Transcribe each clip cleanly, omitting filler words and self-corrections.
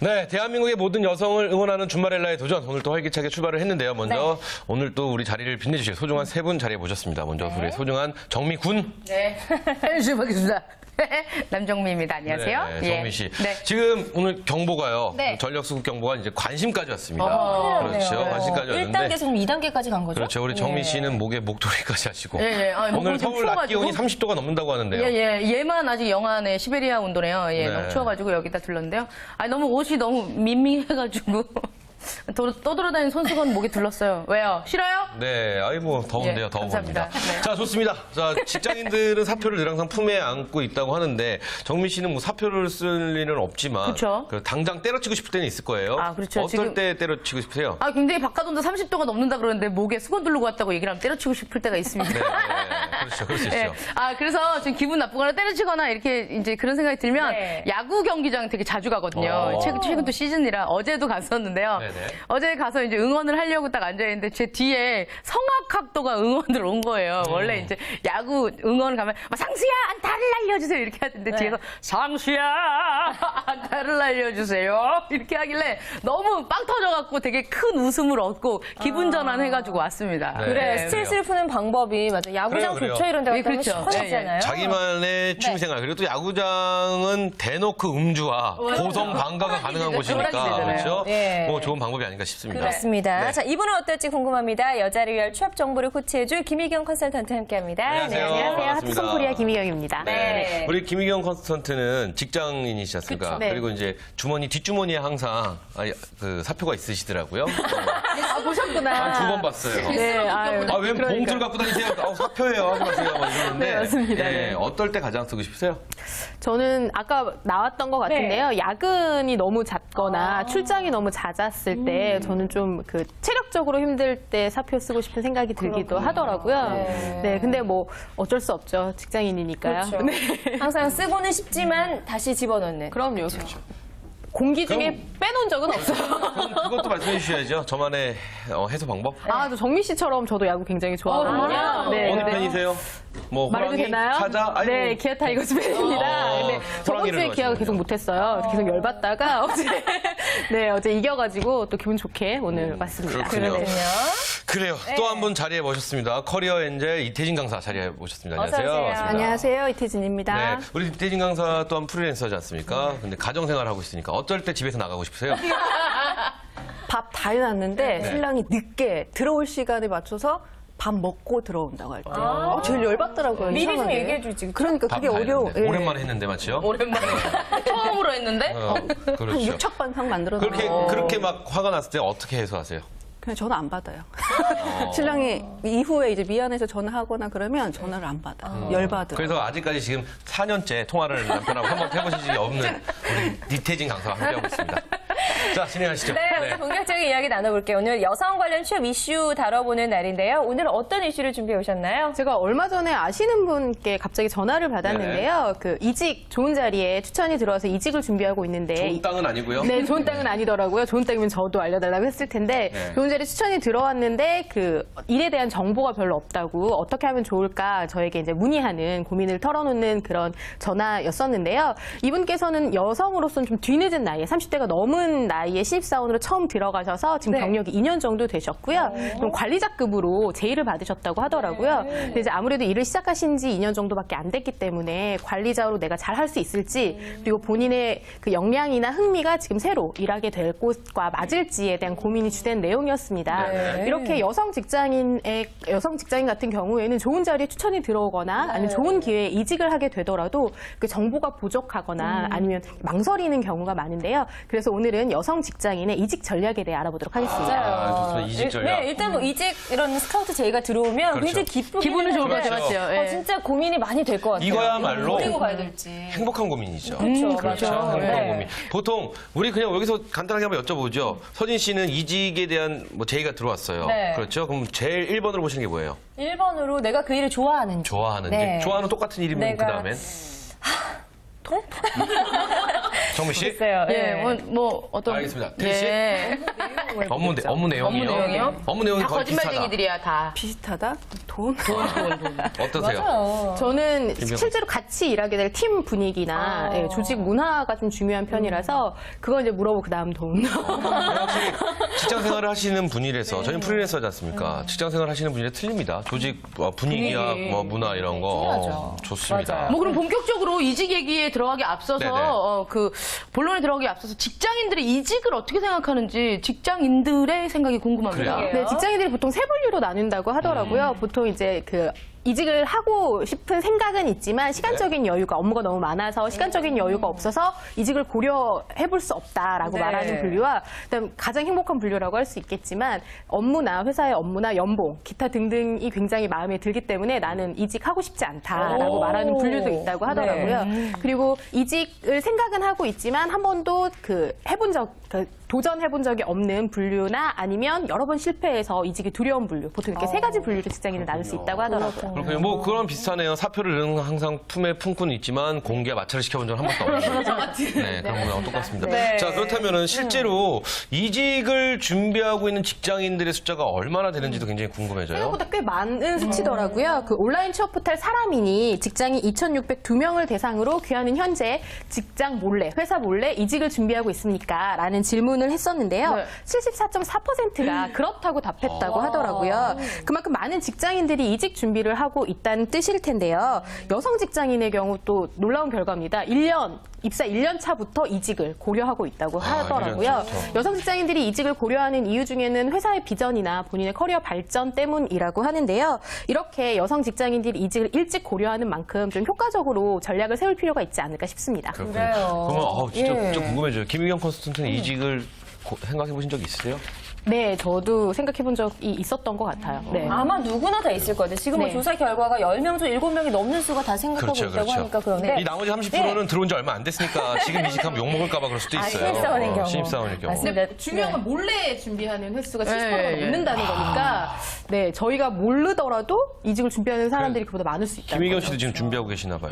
네, 대한민국의 모든 여성을 응원하는 주말엘라의 도전. 오늘 또 활기차게 출발을 했는데요. 먼저 오늘 또 우리 자리를 빛내주실 소중한 세 분 자리에 모셨습니다. 먼저 우리 소중한 정미군. 네, 주먹입니다. 남정미입니다. 안녕하세요. 네, 정미 씨. 네. 지금 오늘 경보가요. 네. 전력수급 경보가 이제 관심까지 왔습니다. 네. 그렇죠. 관심까지 왔는데. 1단계에서 그럼 2단계까지 간 거죠? 그렇죠. 우리 정미 씨는 목에 목도리까지 하시고. 예. 오늘 좀 서울 낮 추워가지고. 기온이 30도가 넘는다고 하는데요. 얘만 아직 영하네. 시베리아 온도네요. 네. 너무 추워가지고 여기다 둘렀는데요. 너무 옷이 너무 밍밍해가지고. 떠돌아다니는 손수건 목에 둘렀어요. 왜요? 싫어요? 네, 뭐 더운데요. 예, 더워 감사합니다. 보입니다. 네. 자, 좋습니다. 자, 직장인들은 사표를 늘 항상 품에 안고 있다고 하는데 정미 씨는 뭐 사표를 쓸 일은 없지만 그쵸. 당장 때려치고 싶을 때는 있을 거예요. 그렇죠. 어떨 지금- 때 때려치고 싶으세요? 굉장히 바깥 온도 30도가 넘는다 그러는데 목에 수건 두르고 왔다고 얘기를 하면 때려치고 싶을 때가 있습니다. 네, 그렇죠. 그럴 수 있죠. 네. 그래서 좀 기분 나쁘거나 때려치거나 이렇게 이제 그런 생각이 들면 네. 야구 경기장 되게 자주 가거든요. 최근 또 시즌이라 어제도 갔었는데요. 네네. 어제 가서 이제 응원을 하려고 딱 앉아있는데 제 뒤에 성악학도가 응원을 온 거예요. 원래 이제 야구 응원 가면 상수야 안타를 날려주세요 이렇게 하던데 뒤에서 상수야 안타를 날려주세요 이렇게 하길래 너무 빵 터져갖고 되게 큰 웃음을 얻고 기분 전환해가지고 왔습니다. 네. 그래, 네. 스트레스를 푸는 방법이 맞아. 야구장 그래요. 좋죠 이런 데 네, 가면 그렇죠. 시원하잖아요. 자기만의 취미생활 그리고 또 야구장은 대놓고 음주와 고성 방가가 가능한 곳이니까 되잖아요. 그렇죠. 네. 뭐 좋은 방법이 아닌가 싶습니다. 그렇습니다. 네. 자, 이분은 어떨지 궁금합니다. 여자를 위한 취업 정보를 코치해줄 김희경 컨설턴트 함께합니다. 안녕하세요. 네, 안녕하세요. 반갑습니다. 하트송코리아 김희경입니다. 네. 우리 김희경 컨설턴트는 직장인이시지 않습니까? 그쵸. 네. 그리고 이제 뒷주머니에 항상 그 사표가 있으시더라고요. 보셨구나. 한 2번 봤어요. 네, 왜 봉투를 갖고 다니세요? 사표예요. 하지 마세요. 막 이러는데. 네, 맞습니다. 예, 어떨 때 가장 쓰고 싶으세요? 저는 아까 나왔던 것 같은데요. 야근이 너무 잦거나 출장이 너무 잦았을 때 저는 좀 그 체력적으로 힘들 때 사표 쓰고 싶은 생각이 들기도 하더라고요. 네, 근데 뭐 어쩔 수 없죠. 직장인이니까요. 그렇죠. 항상 쓰고는 싶지만 다시 집어넣는. 그럼요. 공기 중에 그럼- 빼놓은 적은 없어요. 그럼 그것도 말씀해 주셔야죠. 저만의 해소 방법. 저 정미 씨처럼 저도 야구 굉장히 좋아하거든요. 네, 어느 근데 팬이세요? 뭐 말해도 호랑이, 되나요? 사자? 아니, 네, 기아 타이거즈 팬입니다. 근데 저번 호랑이를 주에 기아가 계속 좋아하시는군요. 못했어요. 계속 열받다가 어제 이겨가지고 또 기분 좋게 오늘 왔습니다. 그렇군요. 그래요. 네. 또 한 분 자리에 모셨습니다. 커리어 엔젤 이태진 강사 자리에 모셨습니다. 어서 안녕하세요. 오세요. 반갑습니다. 안녕하세요, 이태진입니다. 네, 우리 이태진 강사 또한 프리랜서지 않습니까? 근데 가정생활 하고 있으니까 어쩔 때 집에서 나가고 싶으세요? 밥 다 해놨는데 신랑이 늦게 들어올 시간에 맞춰서 밥 먹고 들어온다고 할 때. 제일 열받더라고요. 미리 좀 이상하게. 얘기해주지. 그러니까 밥 그게 다 어려워. 했는데. 예. 오랜만에 했는데 맞죠? 오랜만에 처음으로 했는데 한 그렇죠. 육첩반상 만들어서. 그렇게 막 화가 났을 때 어떻게 해소하세요? 그냥 전화 안 받아요. 신랑이 이후에 이제 미안해서 전화하거나 그러면 전화를 안 받아. 열받아. 그래서 아직까지 지금 4년째 통화를 남편하고 한번 해보신 적이 없는 우리 이태진 강사와 함께하고 있습니다. 자, 진행하시죠. 네, 오늘 본격적인 이야기 나눠볼게요. 오늘 여성 관련 취업 이슈 다뤄보는 날인데요. 오늘 어떤 이슈를 준비해 오셨나요? 제가 얼마 전에 아시는 분께 갑자기 전화를 받았는데요. 그 이직 좋은 자리에 추천이 들어와서 이직을 준비하고 있는데 좋은 땅은 아니고요. 네, 좋은 땅은 아니더라고요. 좋은 땅이면 저도 알려달라고 했을 텐데 네. 좋은 자리 추천이 들어왔는데 그 일에 대한 정보가 별로 없다고 어떻게 하면 좋을까 저에게 이제 문의하는 고민을 털어놓는 그런 전화였었는데요. 이분께서는 여성으로서는 좀 뒤늦은 나이에 30대가 넘은 나이에 신입사원으로 처음 들어가셔서 지금 네. 경력이 2년 정도 되셨고요. 좀 관리자급으로 제의를 받으셨다고 하더라고요. 근데 이제 아무래도 일을 시작하신 지 2년 정도밖에 안 됐기 때문에 관리자로 내가 잘 할 수 있을지 그리고 본인의 그 역량이나 흥미가 지금 새로 일하게 될 곳과 맞을지에 대한 고민이 주된 내용이었습니다. 네. 이렇게 여성 직장인 같은 경우에는 좋은 자리에 추천이 들어오거나 아니면 좋은 기회에 이직을 하게 되더라도 그 정보가 부족하거나 아니면 망설이는 경우가 많은데요. 그래서 오늘은 여성 직장인의 이직 전략에 대해 알아보도록 하겠습니다. 좋습니다. 이직 전략. 네, 일단 뭐 이직 이런 스카우트 제의가 들어오면 그렇죠. 굉장히 기분은 좋을 것 그렇죠. 같아요. 맞죠? 예. 진짜 고민이 많이 될 것 같아요. 이거야말로 어디고 가야 될지. 행복한 고민이죠. 그렇죠. 행복한 네. 고민. 보통 우리 그냥 여기서 간단하게 한번 여쭤보죠. 서진 씨는 이직에 대한 뭐 제의가 들어왔어요. 네. 그렇죠? 그럼 제일 1번으로 보시는 게 뭐예요? 1번으로 내가 그 일을 좋아하는지. 좋아하는지. 네. 좋아하는 똑같은 일이면 내가- 그다음엔 정미 씨. 있어요. 예, 뭐 어떤 알겠습니다. 태희 씨. 예. 업무 내용이요. 업무 내용이요? 업무 내용이 다 거의 비슷하다. 거짓말쟁이들이야 다. 비슷하다? 돈? 어떠세요? 맞아요. 저는 김병헌. 실제로 같이 일하게 될 팀 분위기나 예, 조직 문화가 좀 중요한 편이라서 그거 이제 물어보고 그다음 돈. 확실히 직장 생활을 하시는 분이라서 저희는 프리랜서지 않습니까? 직장 생활 하시는 분이라 틀립니다. 조직 분위기야 분위기. 뭐 문화 이런 거 좋습니다. 맞아요. 뭐 그럼 본격적으로 이직 얘기에 들어가기 앞서서 네네. 그 본론에 들어가기 앞서서 직장인들이 이직을 어떻게 생각하는지 직장인들의 생각이 궁금합니다. 그래요? 네, 직장인들이 보통 세 분류로 나눈다고 하더라고요. 보통 이제 그 이직을 하고 싶은 생각은 있지만 시간적인 여유가 업무가 너무 많아서 시간적인 여유가 없어서 이직을 고려해볼 수 없다라고 네. 말하는 분류와 그다음 가장 행복한 분류라고 할 수 있겠지만 업무나 회사의 업무나 연봉, 기타 등등이 굉장히 마음에 들기 때문에 나는 이직하고 싶지 않다라고 오. 말하는 분류도 있다고 하더라고요. 그리고 이직을 생각은 하고 있지만 한 번도 그 도전해본 적이 없는 분류나 아니면 여러 번 실패해서 이직이 두려운 분류. 보통 이렇게 세 가지 분류로 직장인을 나눌 수 있다고 하더라고요. 그렇군요. 뭐 그런 비슷하네요. 사표를 는 항상 품에 품고는 있지만 공개 마찰을 시켜본 적은 한 번도 없어요. 네, 그런 거랑 똑같습니다. 네. 자, 그렇다면은 실제로 이직을 준비하고 있는 직장인들의 숫자가 얼마나 되는지도 굉장히 궁금해져요. 생각보다 꽤 많은 수치더라고요. 그 온라인 취업 포털 사람이니 직장인 2,602명을 대상으로 귀하는 현재 직장 몰래, 회사 몰래 이직을 준비하고 있습니까? 라는 질문을 했었는데요. 네. 74.4%가 그렇다고 답했다고 하더라고요. 그만큼 많은 직장인들이 이직 준비를 하고 있다는 뜻일 텐데요. 여성 직장인의 경우 또 놀라운 결과입니다. 입사 1년 차부터 이직을 고려하고 있다고 하더라고요. 1년 차부터. 여성 직장인들이 이직을 고려하는 이유 중에는 회사의 비전이나 본인의 커리어 발전 때문이라고 하는데요. 이렇게 여성 직장인들이 이직을 일찍 고려하는 만큼 좀 효과적으로 전략을 세울 필요가 있지 않을까 싶습니다. 그렇군요. 그래요. 그러면 진짜, 예. 진짜 궁금해져요. 김희경 컨설턴트는 이직을 생각해 보신 적 있으세요? 네, 저도 생각해 본 적이 있었던 것 같아요. 네. 아마 누구나 다 있을 거예요. 지금 뭐 네. 조사 결과가 10명 중 7명이 넘는 수가 다 생각하고 있다고 하니까 그런데 이 나머지 30%는 들어온 지 얼마 안 됐으니까 지금 이직하면 욕먹을까 봐 그럴 수도 있어요. 신입사원인 경우. 신입사원일 경우. 맞습니다. 중요한 건 몰래 준비하는 횟수가 70%가 예, 예. 넘는다는 거니까 네, 저희가 모르더라도 이직을 준비하는 사람들이 그보다 많을 수 있다는 김희경 거죠. 씨도 지금 준비하고 계시나 봐요.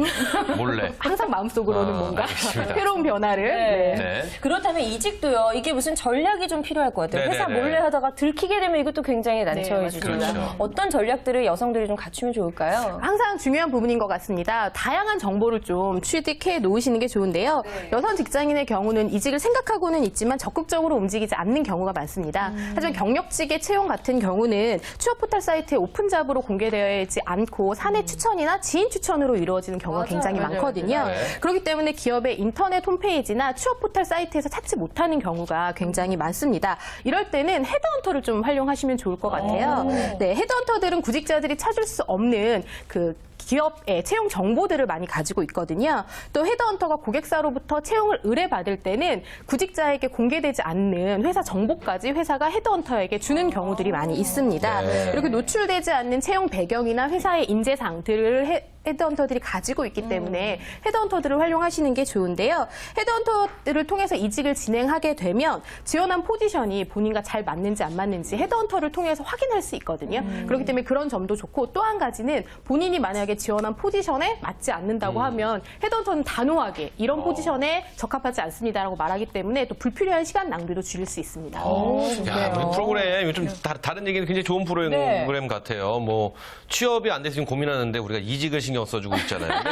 몰래. 항상 마음속으로는 뭔가 알겠습니다. 새로운 변화를 네. 네. 그렇다면 이직도요. 이게 무슨 전략이 좀 필요할 것 같아요. 회사 네네네. 몰래 하다가 들키게 되면 이것도 굉장히 난처해지죠. 네, 그렇죠. 어떤 전략들을 여성들이 좀 갖추면 좋을까요? 항상 중요한 부분인 것 같습니다. 다양한 정보를 좀 취득해 놓으시는 게 좋은데요. 여성 직장인의 경우는 이직을 생각하고는 있지만 적극적으로 움직이지 않는 경우가 많습니다. 하지만 경력직의 채용 같은 경우는 취업 포털 사이트에 오픈잡으로 공개되어 있지 않고 사내 추천이나 지인 추천으로 이루어지는 경우가 맞아요. 굉장히 맞아요. 많거든요. 네. 그렇기 때문에 기업의 인터넷 홈페이지나 취업 포털 사이트에서 찾지 못하는 경우가 굉장히 많습니다. 이럴 때는 헤드헌터를 좀 활용하시면 좋을 것 같아요. 네, 헤드헌터들은 구직자들이 찾을 수 없는 그 기업의 채용 정보들을 많이 가지고 있거든요. 또 헤드헌터가 고객사로부터 채용을 의뢰받을 때는 구직자에게 공개되지 않는 회사 정보까지 회사가 헤드헌터에게 주는 경우들이 많이 있습니다. 네. 이렇게 노출되지 않는 채용 배경이나 회사의 인재상들을 헤드헌터들이 가지고 있기 때문에 헤드헌터들을 활용하시는 게 좋은데요. 헤드헌터들을 통해서 이직을 진행하게 되면 지원한 포지션이 본인과 잘 맞는지 안 맞는지 헤드헌터를 통해서 확인할 수 있거든요. 그렇기 때문에 그런 점도 좋고 또 한 가지는 본인이 만약에 지원한 포지션에 맞지 않는다고 하면 헤드헌터는 단호하게 이런 포지션에 적합하지 않습니다라고 말하기 때문에 또 불필요한 시간 낭비도 줄일 수 있습니다. 야, 우리 프로그램 요즘 다른 얘기는 굉장히 좋은 프로그램 같아요. 뭐 취업이 안 돼서 지금 고민하는데 우리가 이직을 신경 써주고 있잖아요. 근데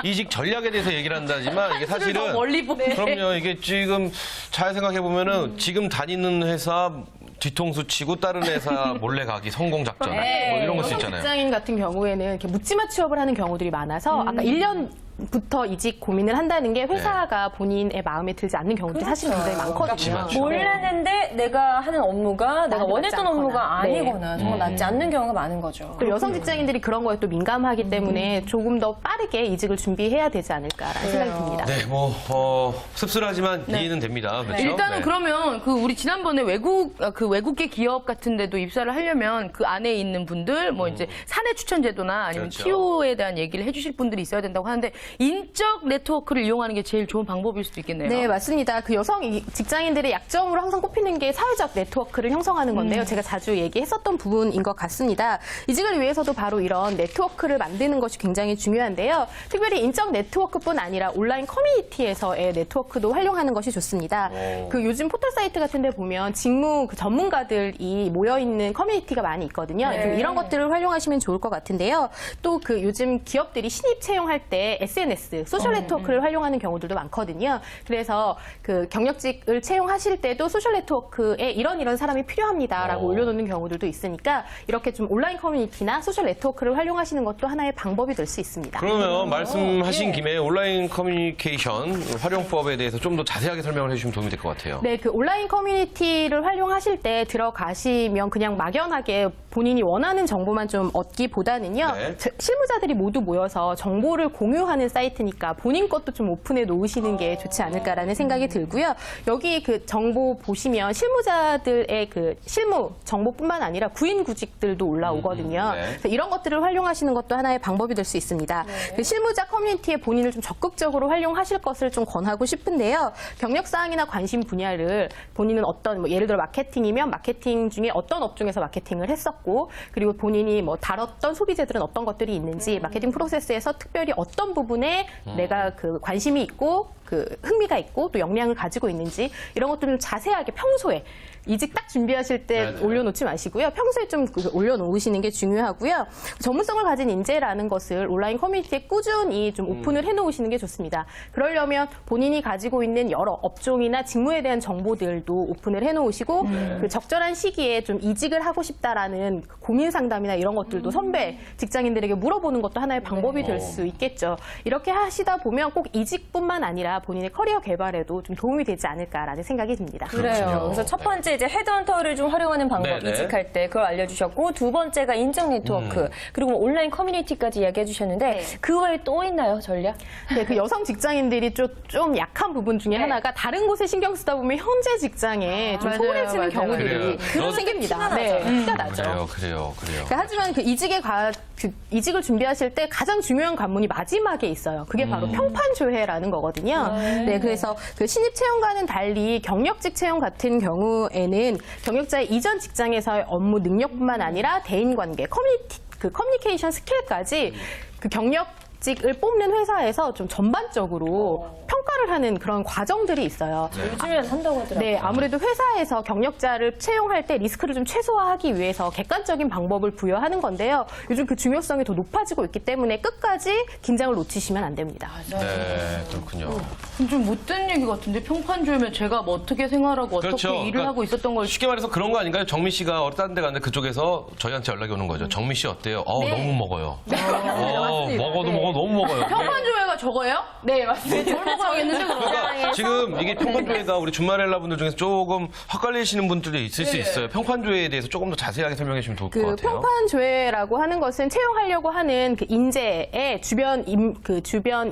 이게 이직 전략에 대해서 얘기를 한다지만 이게 사실은 더 멀리 보네. 그럼요. 이게 지금 잘 생각해 보면은 지금 다니는 회사 뒤통수 치고 다른 회사 몰래 가기 성공 작전 뭐 이런 걸 수 여성 있잖아요. 직장인 같은 경우에는 이렇게 묻지마 취업을 하는 경우들이 많아서 아까 1년부터 이직 고민을 한다는 게 회사가 본인의 마음에 들지 않는 경우들이 사실 굉장히 많거든요. 묻지마 취업. 몰랐는데 내가 하는 업무가 내가 나한테 원했던 맞지 업무가 않거나. 네. 아니거나 정말 맞지 않는 경우가 많은 거죠. 또 여성 직장인들이 그런 거에 또 민감하기 때문에 조금 더 빠르게 이직을 준비해야 되지 않을까라는 생각이 듭니다. 네, 뭐 씁쓸하지만 이해는 됩니다. 그렇죠? 일단은 네. 그러면 그 우리 지난번에 외국계 기업 같은 데도 입사를 하려면 그 안에 있는 분들 뭐 이제 사내 추천 제도나 아니면 그렇죠. TO에 대한 얘기를 해주실 분들이 있어야 된다고 하는데 인적 네트워크를 이용하는 게 제일 좋은 방법일 수도 있겠네요. 네, 맞습니다. 그 여성 직장인들의 약점으로 항상 꼽히는 게 사회적 네트워크를 형성하는 건데요. 제가 자주 얘기했었던 부분인 것 같습니다. 이직을 위해서도 바로 이런 네트워크를 만드는 것이 굉장히 중요한데요. 특별히 인적 네트워크뿐 아니라 온라인 커뮤니티에서의 네트워크도 활용하는 것이 좋습니다. 그 요즘 포털 사이트 같은 데 보면 직무 그 전문가들이 모여있는 커뮤니티가 많이 있거든요. 좀 이런 것들을 활용하시면 좋을 것 같은데요. 또 그 요즘 기업들이 신입 채용할 때 SNS, 소셜 네트워크를 활용하는 경우들도 많거든요. 그래서 그 경력직을 채용하실 때도 소셜 네트워크에 이런 사람이 필요합니다라고 올려놓는 경우들도 있으니까 이렇게 좀 온라인 커뮤니티나 소셜 네트워크를 활용하시는 것도 하나의 방법이 될 수 있습니다. 그러면 말씀하신 김에 온라인 커뮤니케이션 활용법에 대해서 좀 더 자세하게 설명을 해주시면 도움이 될 것 같아요. 네, 그 온라인 커뮤니티를 활용하실 때 들어가시면 그냥 막연하게 본인이 원하는 정보만 좀 얻기보다는요. 네. 실무자들이 모두 모여서 정보를 공유하는 사이트니까 본인 것도 좀 오픈해 놓으시는 게 좋지 않을까라는 생각이 들고요. 여기 그 정보 보시면 실무자들의 그 실무 정보뿐만 아니라 구인구직들도 올라오거든요. 네. 그래서 이런 것들을 활용하시는 것도 하나의 방법이 될 수 있습니다. 그 실무자 커뮤니티에 본인을 좀 적극적으로 활용하실 것을 좀 권하고 싶은데요. 경력사항이나 관심 분야를 본인은 어떤 뭐 예를 들어 마케팅이면 마케팅 중에 어떤 업종에서 마케팅을 했었고 그리고 본인이 뭐 다뤘던 소비재들은 어떤 것들이 있는지 마케팅 프로세스에서 특별히 어떤 부분에 내가 그 관심이 있고 그 흥미가 있고 또 역량을 가지고 있는지 이런 것들을 자세하게 평소에 이직 딱 준비하실 때 네네. 올려놓지 마시고요. 평소에 좀 올려놓으시는 게 중요하고요. 전문성을 가진 인재라는 것을 온라인 커뮤니티에 꾸준히 좀 오픈을 해놓으시는 게 좋습니다. 그러려면 본인이 가지고 있는 여러 업종이나 직무에 대한 정보들도 오픈을 해놓으시고 그 적절한 시기에 좀 이직을 하고 싶다라는 고민 상담이나 이런 것들도 선배 직장인들에게 물어보는 것도 하나의 방법이 될 수 있겠죠. 이렇게 하시다 보면 꼭 이직뿐만 아니라 본인의 커리어 개발에도 좀 도움이 되지 않을까라는 생각이 듭니다. 그래요. 그래서 첫 번째 이제 헤드헌터를 좀 활용하는 방법 네네. 이직할 때 그걸 알려주셨고 두 번째가 인적 네트워크 그리고 뭐 온라인 커뮤니티까지 이야기해 주셨는데 그 외에 또 있나요 전략? 네, 그 여성 직장인들이 좀 약한 부분 중에 하나가 다른 곳에 신경 쓰다 보면 현재 직장에 좀 맞아요, 소홀해지는 맞아요. 경우들이 그래요. 생깁니다. 네, 티가 나죠. 그래요. 하지만 그 이직을 준비하실 때 가장 중요한 관문이 마지막에 있어요. 그게 바로 평판조회라는 거거든요. 네, 그래서 그 신입 채용과는 달리 경력직 채용 같은 경우에는 경력자의 이전 직장에서의 업무 능력뿐만 아니라 대인관계, 커뮤니케이션 스킬까지 그 경력직을 뽑는 회사에서 좀 전반적으로 평가를 하는 그런 과정들이 있어요. 요즘에 한다고 하더라고요. 네, 아무래도 회사에서 경력자를 채용할 때 리스크를 좀 최소화하기 위해서 객관적인 방법을 부여하는 건데요. 요즘 그 중요성이 더 높아지고 있기 때문에 끝까지 긴장을 놓치시면 안 됩니다. 네, 그렇군요. 좀 못된 얘기 같은데 평판조회면 제가 뭐 어떻게 생활하고 어떻게 일을 그러니까 하고 있었던 걸 쉽게 말해서 그런 거 아닌가요? 정미 씨가 다른 데 갔는데 그쪽에서 저희한테 연락이 오는 거죠. 정미 씨 어때요? 너무 먹어요. 먹어도 너무 먹어요. 평판조회가 저거예요? 네, 맞습니다. 저걸 먹어야겠는데 그럼. 그러니까 지금 이게 평판조회가 우리 준마렐라 분들 중에서 조금 헷갈리시는 분들도 있을 수 있어요. 평판조회에 대해서 조금 더 자세하게 설명해 주시면 좋을 것 그 같아요. 평판조회라고 하는 것은 채용하려고 하는 그 인재의 주변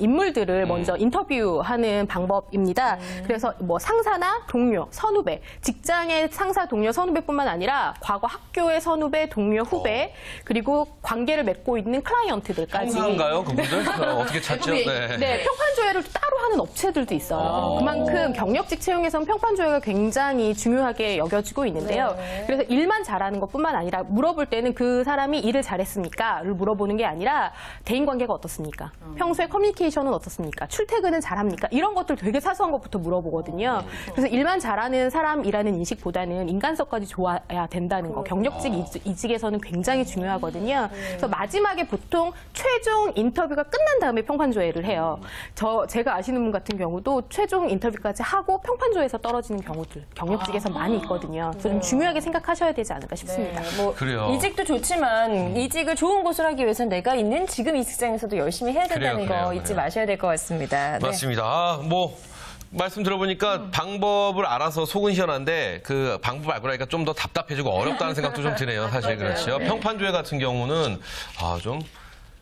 인물들을 먼저 인터뷰하는 방법입니다. 그래서 뭐 상사나 동료, 선후배, 직장의 상사, 동료, 선후배뿐만 아니라 과거 학교의 선후배, 동료, 후배, 그리고 관계를 맺고 있는 클라이언트들까지. 형사인가요? 그분들? 어떻게 찾죠? 네, 평판조회를 따로 하는 업체들도 있어요. 그만큼 경력직 채용에서는 평판조회가 굉장히 중요하게 여겨지고 있는데요. 그래서 일만 잘하는 것뿐만 아니라 물어볼 때는 그 사람이 일을 잘했습니까?를 물어보는 게 아니라 대인관계가 어떻습니까? 평소에 커뮤니케이션은 어떻습니까? 출퇴근은 잘합니까? 이런 것들 되게 사소한 것부터 물어보거든요. 그래서 일만 잘하는 사람이라는 인식보다는 인간성까지 좋아야 된다는 거. 경력직 이직에서는 굉장히 중요하거든요. 그래서 마지막에 보통 최종 인터뷰가 끝난 다음에 평판조회를 해요. 제가 아시는 분 같은 경우도 최종 인터뷰까지 하고 평판조회에서 떨어지는 경우들 경력직에서 많이 있거든요. 그래서 좀 중요하게 생각하셔야 되지 않을까 싶습니다. 뭐 그래요. 이직도 좋지만 이직을 좋은 곳으로 하기 위해서는 내가 있는 지금 이 직장에서도 열심히 해야 된다는 거 잊지 마셔야 될 것 같습니다. 네. 맞습니다. 말씀 들어보니까 방법을 알아서 속은 시원한데 그 방법 알고 나니까 좀 더 답답해지고 어렵다는 생각도 좀 드네요. 사실 그렇죠. 평판조회 같은 경우는 좀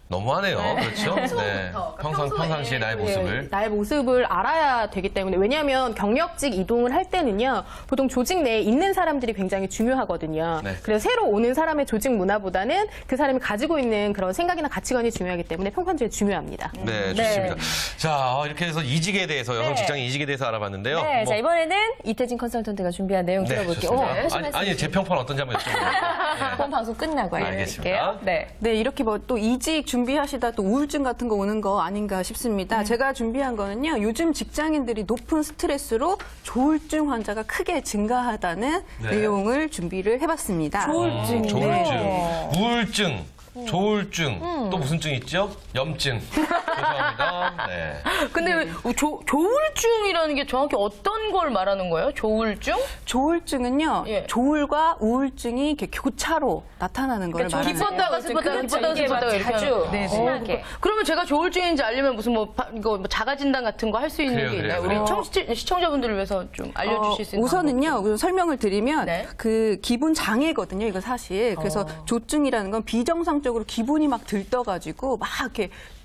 너무하네요. 그렇죠? 네. 평상시에 나의 모습을. 나의 모습을 알아야 되기 때문에 왜냐하면 경력직 이동을 할 때는요 보통 조직 내에 있는 사람들이 굉장히 중요하거든요. 네. 그래서 새로 오는 사람의 조직 문화보다는 그 사람이 가지고 있는 그런 생각이나 가치관이 중요하기 때문에 평판주에 중요합니다. 네, 좋습니다. 자, 이렇게 해서 이직에 대해서 여성 직장인 이직에 대해서 알아봤는데요. 네, 뭐, 자, 이번에는 이태진 컨설턴트가 준비한 내용 네, 들어볼게요. 좋습니다. 아니, 제 평판 어떤지 한번 여쭤볼게요. 이번 방송 끝나고 알겠습니다. 알려드릴게요. 네. 네, 이렇게 뭐 또 이직 준비하시다 또 우울증 같은 거 오는 거 아닌가 싶습니다. 제가 준비한 거는요, 요즘 직장인들이 높은 스트레스로 조울증 환자가 크게 증가하다는 네. 내용을 준비를 해봤습니다. 조울증. 조울증, 우울증, 조울증, 또 무슨 증 있죠? 염증. 죄송합니다. 네. 근데 왜 조울증이라는 게 정확히 어떤 걸 말하는 거예요? 조울증? 조울증은요, 예. 조울과 우울증이 이렇게 교차로 나타나는 걸 그러니까 말하는 기뻤다가 슬펐다가 그렇죠. 기뻤다가 이게 막 슬펐다가 이렇게 자주, 하는. 네, 심하게. 그러면 제가 조울증인지 알려면 무슨 이거 자가 진단 같은 거 할 수 있는 그래요, 게 있나요? 그래요. 우리 시청자분들을 위해서 좀 알려주실 수 있는 우선은요, 우선 설명을 드리면 네. 그 기분 장애거든요, 이거 사실. 그래서 조증이라는 건 비정상적으로 기분이 막 들떠가지고 막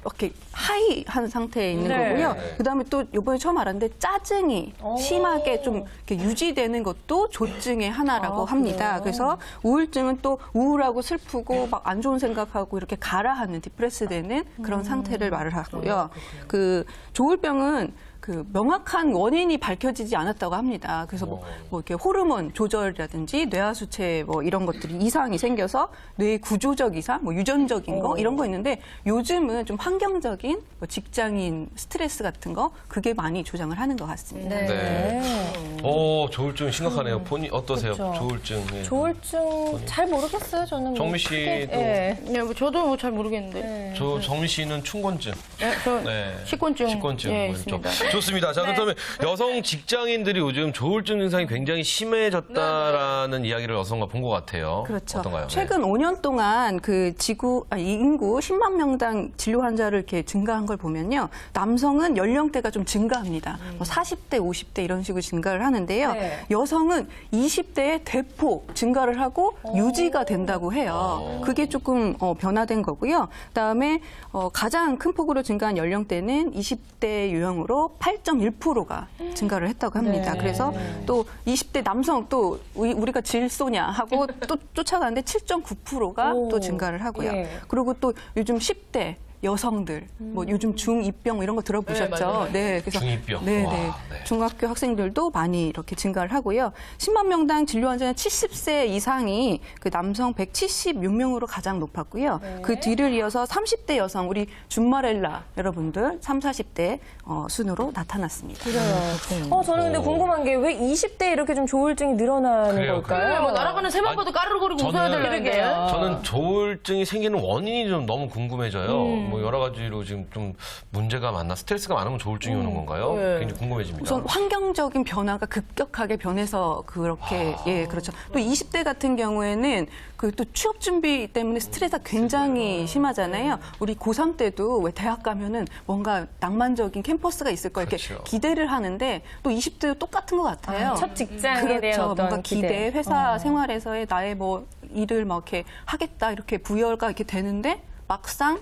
이렇게 하이한 상태에 있는 네. 거고요. 그다음에 또 이번에 처음 알았는데 짜증이 심하게 좀 이렇게 유지되는 것도 조증의 하나라고 합니다. 그래서 우울증은 또 우울하고 슬프고 막 안 좋은 생각하고 이렇게 가라앉는 디프레스되는 그런 상태를 말을 하고요. 그 조울병은 그 명확한 원인이 밝혀지지 않았다고 합니다. 그래서 뭐 이렇게 호르몬 조절이라든지 뇌하수체 뭐 이런 것들이 이상이 생겨서 뇌 구조적 이상, 뭐 유전적인 거 이런 거 있는데 요즘은 좀 환경적인 뭐 직장인 스트레스 같은 거 그게 많이 조장을 하는 것 같습니다. 네. 조울증 심각하네요. 본인 어떠세요? 그렇죠. 조울증. 예. 조울증 잘 모르겠어요, 저는. 뭐 정미 크게. 씨도 예. 네, 뭐 저도 잘 모르겠는데. 정미 씨는 춘곤증. 네, 저 네. 식곤증. 식곤증. 예, 뭐 있죠. 있습니다. 좋습니다. 자, 그렇다면 여성 직장인들이 요즘 조울증 증상이 굉장히 심해졌다라는 이야기를 어선가 본 것 같아요. 그렇죠. 어떤가요? 최근 5년 동안 그 인구 10만 명당 진료 환자를 이렇게 증가한 걸 보면요. 남성은 연령대가 좀 증가합니다. 뭐 40대, 50대 이런 식으로 증가를 하는데요. 네. 여성은 20대에 대폭 증가를 하고 유지가 된다고 해요. 그게 조금 변화된 거고요. 그다음에 가장 큰 폭으로 증가한 연령대는 20대 유형으로 8.1%가 증가를 했다고 합니다. 네. 그래서 또 20대 남성 또 우리가 질소냐 하고 또 쫓아가는데 7.9%가 또 증가를 하고요. 예. 그리고 또 요즘 10대 여성들, 뭐 요즘 중2병 이런 거 들어보셨죠? 네, 맞아요. 네, 그래서 중2병. 네, 와, 네. 네. 중학교 학생들도 많이 이렇게 증가를 하고요. 10만 명당 진료 환자는 70세 이상이 그 남성 176명으로 가장 높았고요. 그 뒤를 이어서 30대 여성, 우리 준마렐라 여러분들 3, 40대 순으로 나타났습니다. 저는 근데 궁금한 게 왜 20대 이렇게 좀 조울증이 늘어나는 그래요, 걸까요? 네, 뭐 날아가는 새만 봐도 까르르거리고 웃어야 저는- 되는데. 저는 조울증이 생기는 원인이 좀 너무 궁금해져요. 뭐 여러 가지로 지금 좀 문제가 많나, 스트레스가 많으면 조울증이 오는 건가요? 네. 굉장히 궁금해집니다. 우선 환경적인 변화가 급격하게 변해서 그렇게 예 그렇죠. 또 20대 같은 경우에는 그 또 취업 준비 때문에 스트레스가 굉장히 심하잖아요. 우리 고3 때도 왜 대학 가면은 뭔가 낭만적인 캠퍼스가 있을 거 이렇게 그렇죠. 기대를 하는데 또 20대도 똑같은 것 같아요. 첫 직장에 그렇죠. 대한 어떤 뭔가 기대, 기대. 회사 생활에서의 나의 뭐 일을 막 이렇게 하겠다 이렇게 부여가 이렇게 되는데 막상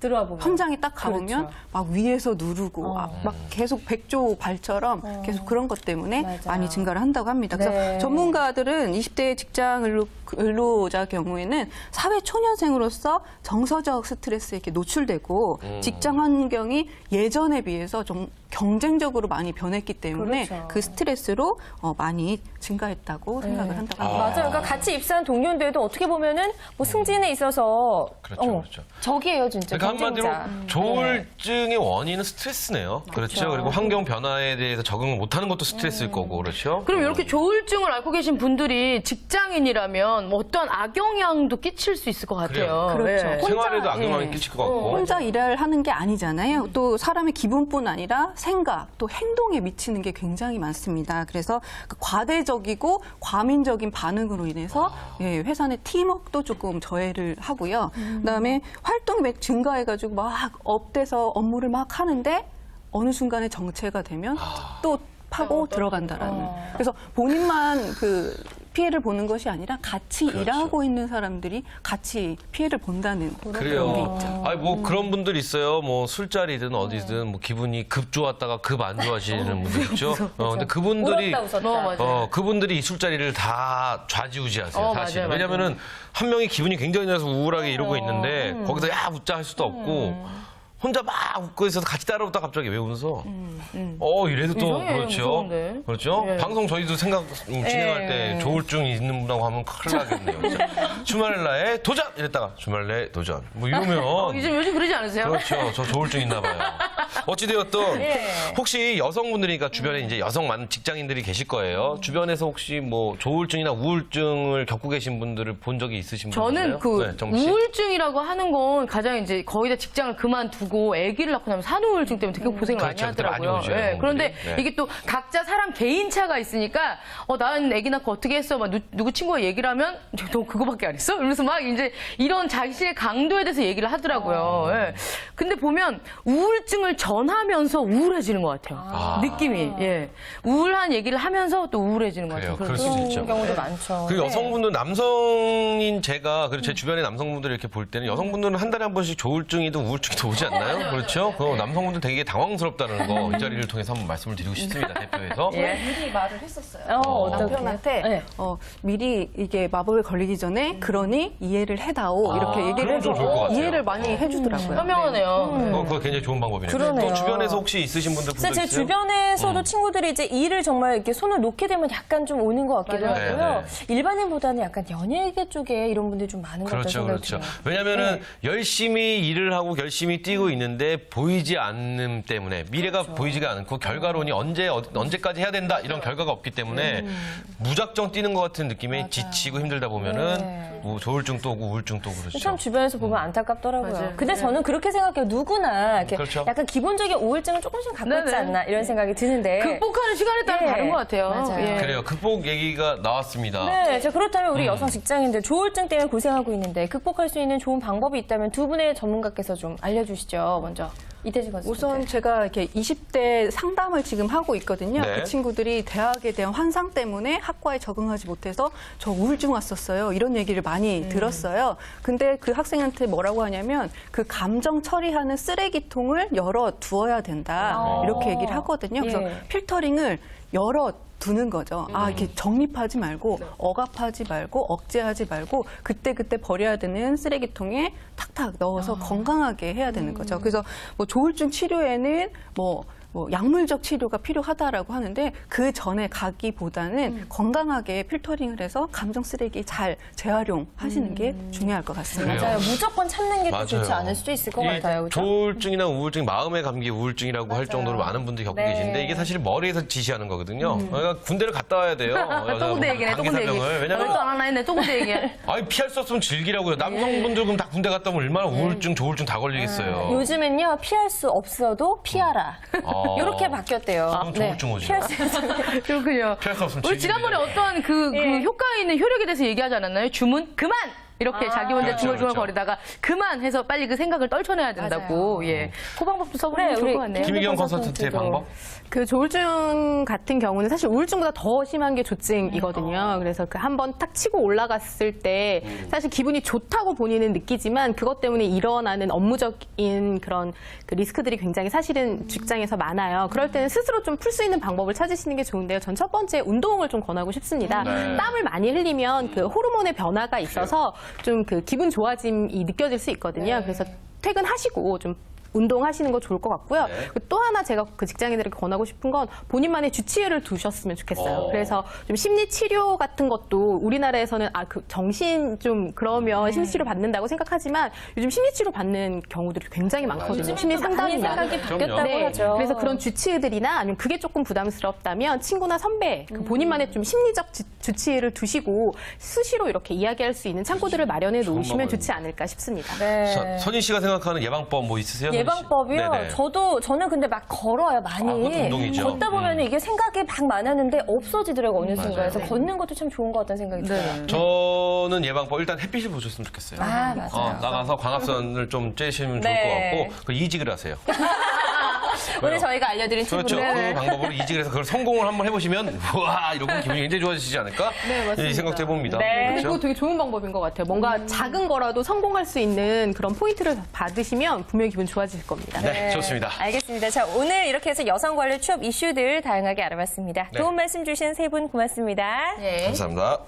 들어와 보면. 현장에 딱 가보면 그렇죠. 막 위에서 누르고 막 계속 백조 발처럼 계속 그런 것 때문에 맞아요. 많이 증가를 한다고 합니다. 그래서 네. 전문가들은 20대 직장 근로자 경우에는 사회 초년생으로서 정서적 스트레스에 이렇게 노출되고 직장 환경이 예전에 비해서 좀 경쟁적으로 많이 변했기 때문에 그렇죠. 그 스트레스로 많이 증가했다고 생각을 한다고 합니다. 맞아요. 그러니까 같이 입사한 동료들도 어떻게 보면은 뭐 승진에 있어서 그렇죠, 그렇죠. 적이에요, 진짜. 그러니까 한마디로 경쟁자. 조울증의 원인은 스트레스네요. 그렇죠. 그리고 환경 변화에 대해서 적응을 못하는 것도 스트레스일 거고, 그렇죠. 그럼 이렇게 조울증을 앓고 계신 분들이 직장인이라면 뭐 어떤 악영향도 끼칠 수 있을 것 같아요. 그렇죠. 네. 생활에도 악영향이 예. 끼칠 것 같고. 혼자 일을 하는 게 아니잖아요. 또 사람의 기분뿐 아니라 생각, 또 행동에 미치는 게 굉장히 많습니다. 그래서 그 과대적이고 과민적인 반응으로 인해서 예, 회사 내 팀워크도 조금 저해를 하고요. 그다음에 활동이 막 증가해가지고 막 업돼서 업무를 막 하는데 어느 순간에 정체가 되면 또 파고 들어간다라는. 그래서 본인만 그 피해를 보는 것이 아니라 같이 그렇죠. 일하고 있는 사람들이 같이 피해를 본다는 그런 게 그래요. 있죠. 아니 뭐 그런 분들 있어요. 뭐 술자리든 어디든 뭐 기분이 급 좋았다가 급 안 좋아지는 분들 있죠. 근데 그분들이 울었다 웃었다. 맞아요. 그분들이 이 술자리를 다 좌지우지하세요. 사실. 맞아요, 왜냐면은 한 명이 기분이 굉장히 나서 우울하게 이러고 있는데 거기서 야 웃자 할 수도 없고. 혼자 막 웃고 있어서 같이 따라 웃다 갑자기 왜 웃어? 이래도 또 이상해, 그렇죠. 무서운데. 그렇죠? 예. 방송 저희도 진행할 때 조울증이 있는 분하고 하면 큰일 나겠네요. 진짜. 주말 날에 도전! 이랬다가 주말 내에 도전. 뭐 이러면. 요즘 그러지 않으세요? 그렇죠. 저 조울증 있나 봐요. 어찌되었든 예. 혹시 여성분들이니까 주변에 이제 여성 많은 직장인들이 계실 거예요. 주변에서 혹시 뭐 조울증이나 우울증을 겪고 계신 분들을 본 적이 있으신 분들 저는 있나요? 그 네, 정씨. 우울증이라고 하는 건 가장 이제 거의 다 직장을 그만두고 아기를 낳고 나면 산후우울증 때문에 되게 고생을 많이 그렇죠. 그때 많이 하더라고요. 오죠, 예, 여성분들이. 그런데 네. 이게 또 각자 사람 개인차가 있으니까 나는 아기 낳고 어떻게 했어? 막 누구 친구가 얘기를 하면 너 그거밖에 안 했어? 이러면서 막 이제 이런 자신의 강도에 대해서 얘기를 하더라고요. 예. 근데 보면 우울증을 전하면서 우울해지는 것 같아요. 느낌이. 예. 우울한 얘기를 하면서 또 우울해지는 것 같아요. 그래요. 그럴 수도 있죠. 경우도 많죠. 그 네. 여성분들 남성인 제가 그리고 제 주변의 남성분들 이렇게 볼 때는 여성분들은 한 달에 한 번씩 조울증이든 우울증이 오지 않나요? 그렇죠? 그 남성분들 되게 당황스럽다는 거 이 자리를 통해서 한번 말씀을 드리고 싶습니다. 대표에서. 미리 말을 했었어요. 어떻게? 남편한테 네. 미리 이게 마법에 걸리기 전에 그러니 이해를 해다오 이렇게 얘기를 그럼 좀 좋을 것 같아요. 이해를 많이 해주더라고요. 현명하네요. 그거 굉장히 좋은 방법이네요. 그러네요. 또 주변에서 혹시 있으신 분들 진짜 분들 제 있어요? 주변에서도 친구들이 이제 일을 정말 이렇게 손을 놓게 되면 약간 좀 오는 것 같기도 맞아요. 하고요. 네, 일반인보다는 약간 연예계 쪽에 이런 분들이 좀 많은 것 같다는 그렇죠, 생각이 그렇죠. 들어요. 왜냐면은 열심히 일을 하고 열심히 뛰고 있는데 보이지 않는 때문에 미래가 보이지가 않고 결과론이 언제까지 해야 된다 이런 결과가 없기 때문에 무작정 뛰는 것 같은 느낌에 지치고 힘들다 보면은 뭐 조울증도 오고 우울증도 오고 그렇죠. 참 주변에서 보면 안타깝더라고요. 맞아요. 근데 저는 그렇게 생각해요. 누구나 이렇게 그렇죠. 약간 기본적인 우울증은 조금씩 갖고 있지 네네. 않나 이런 생각이 드는데. 극복하는 시간에 따라 예. 다른 것 같아요. 맞아요. 예. 그래요. 극복 얘기가 나왔습니다. 네, 자 그렇다면 우리 여성 직장인들 조울증 때문에 고생하고 있는데 극복할 수 있는 좋은 방법이 있다면 두 분의 전문가께서 좀 알려주시죠. 먼저 이태진 건설한테. 우선 제가 이렇게 20대 상담을 지금 하고 있거든요. 네. 그 친구들이 대학에 대한 환상 때문에 학과에 적응하지 못해서 저 우울증 왔었어요. 이런 얘기를 많이 들었어요. 근데 그 학생한테 뭐라고 하냐면 그 감정 처리하는 쓰레기통을 열어 두어야 된다. 이렇게 얘기를 하거든요. 그래서 예. 필터링을 열어 두는 거죠. 이렇게 정립하지 말고 억압하지 말고 억제하지 말고 그때그때 버려야 되는 쓰레기통에 탁탁 넣어서 건강하게 해야 되는 거죠. 그래서 뭐 조울증 치료에는 뭐 약물적 치료가 필요하다라고 하는데 그 전에 가기보다는 건강하게 필터링을 해서 감정 쓰레기 잘 재활용하시는 게 중요할 것 같습니다. 그래요. 맞아요. 무조건 참는 게 또 맞아요. 좋지 않을 수도 있을 것 이 같아요. 그렇죠? 조울증이나 우울증, 마음의 감기 우울증이라고 할 정도로 많은 분들이 겪고 네. 계신데 이게 사실 머리에서 지시하는 거거든요. 그러니까 군대를 갔다 와야 돼요. 또 군대 얘기네, 또 군대 얘기. 왜냐면 또 안 하나 했네, 또 군대 얘기. 아니 피할 수 없으면 즐기라고요. 남성분들 그럼 다 군대 갔다 오면 얼마나 우울증, 조울증 다 걸리겠어요. 요즘엔요 피할 수 없어도 피하라 이렇게 바뀌었대요. 그럼 조울증 오죠. 피할 수 있어요. 그렇군요. 피할 수 없으면 우리 지난번에 어떤 그 효과 있는 효력에 대해서 얘기하지 않았나요? 주문 그만! 이렇게 자기 혼자 그렇죠, 중얼중얼 그렇죠. 거리다가 그만해서 빨리 그 생각을 떨쳐내야 된다고. 예. 그 방법도 써보면 좋을 것 같네요. 김희경 컨설턴트의 방법? 그 조울증 같은 경우는 사실 우울증보다 더 심한 게 조증이거든요. 그래서 그 한번 탁 치고 올라갔을 때 사실 기분이 좋다고 본인은 느끼지만 그것 때문에 일어나는 업무적인 그런 그 리스크들이 굉장히 사실은 직장에서 많아요. 그럴 때는 스스로 좀 풀 수 있는 방법을 찾으시는 게 좋은데요. 전 첫 번째 운동을 좀 권하고 싶습니다. 땀을 많이 흘리면 그 호르몬의 변화가 있어서 좀 그 기분 좋아짐이 느껴질 수 있거든요. 그래서 퇴근하시고 좀 운동하시는 거 좋을 것 같고요. 또 하나 제가 그 직장인들에게 권하고 싶은 건 본인만의 주치의를 두셨으면 좋겠어요. 그래서 좀 심리 치료 같은 것도 우리나라에서는 그 정신 좀 그러면 심리 치료 받는다고 생각하지만 요즘 심리 치료 받는 경우들이 굉장히 많거든요. 심리 상담이나. 생각이 바뀌었다고 네, 하죠. 그래서 그런 주치의들이나 아니면 그게 조금 부담스럽다면 친구나 선배, 그 본인만의 좀 심리적 주치의를 두시고 수시로 이렇게 이야기할 수 있는 창구들을 마련해 놓으시면 좋지 않을까 싶습니다. 네. 선희 씨가 생각하는 예방법 뭐 있으세요? 예방법이요? 네네. 저는 근데 막 걸어요, 많이. 그것도 운동이죠. 걷다 보면 이게 생각이 막 많았는데 없어지더라고요, 어느 순간에. 그래서 걷는 것도 참 좋은 것 같다는 생각이 들어요. 저는 예방법 일단 햇빛을 보셨으면 좋겠어요. 맞아요. 나가서 광합선을 좀 쬐시면 좋을 네. 것 같고 그 이직을 하세요. 오늘 저희가 알려드린 그렇죠. 팁으로 그 방법으로 이직을 해서 그걸 성공을 한번 해보시면 우와 이러고 기분이 굉장히 좋아지시지 않을까? 네, 맞습니다. 이 생각도 해봅니다. 네. 그렇죠? 그리고 되게 좋은 방법인 것 같아요. 뭔가 작은 거라도 성공할 수 있는 그런 포인트를 받으시면 분명히 기분 좋아질 겁니다. 네, 좋습니다. 알겠습니다. 자, 오늘 이렇게 해서 여성 관련 취업 이슈들 다양하게 알아봤습니다. 네. 좋은 말씀 주신 세 분 고맙습니다. 네. 감사합니다.